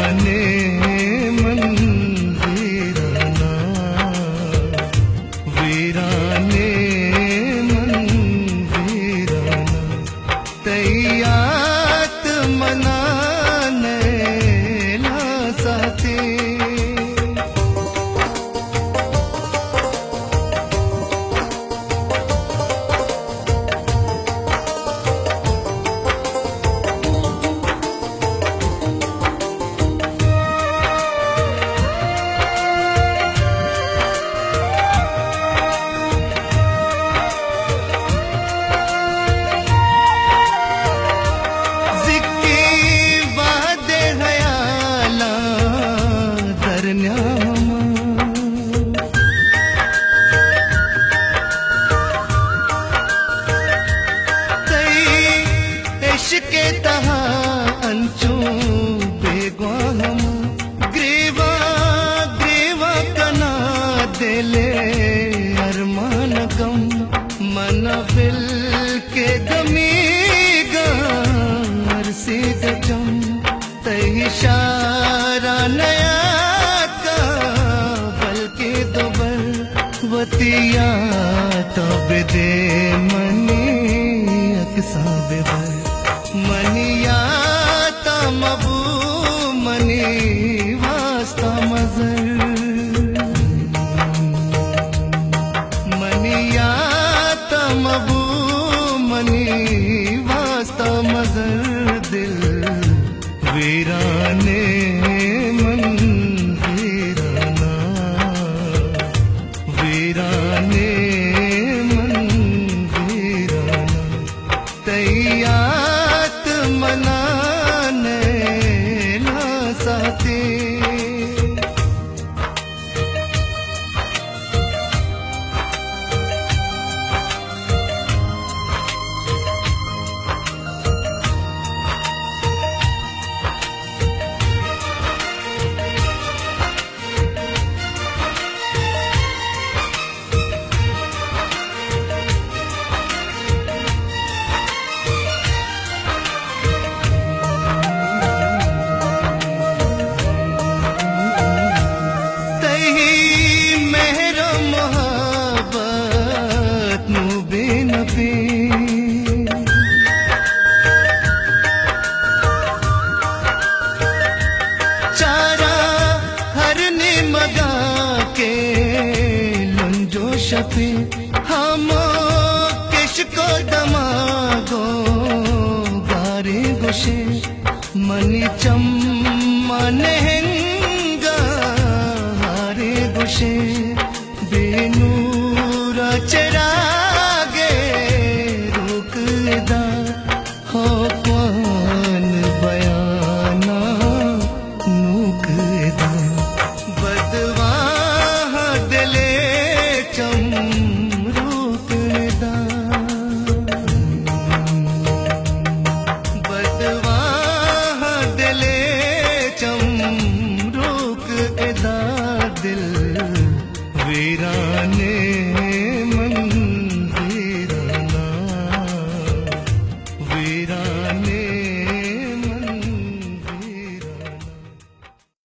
वीराने मन वीराना, वीराने मन वीराना, तैयात मनाने ला साथी। के तहा अंचू बेगवाम ग्रीवा ग्रीवा कना दिले अरमान गम मन बिल के दमी गार से गजम तही शारा नया का बल्कि दोबर वतिया तब दे मनी अक्सा बेबर मनिया तमबू मनी वास्ता मजर, मनिया तमबू मनी वास्ता मजर दिल वीराने मन वीराना, वीराने मन वीराना, तैयात मनाने ला साथी। चारा हरने मगा के लंजो शफी हम किश को दमागो गारे गुशे मनी चम्मने हेंगा हारे गुशे बेनूरा चरागे रुक दा हो कौन बयाना नूक दा बदवाह दिले चम रुक दा बदवाह दिले चम रुक दा दिल वीराने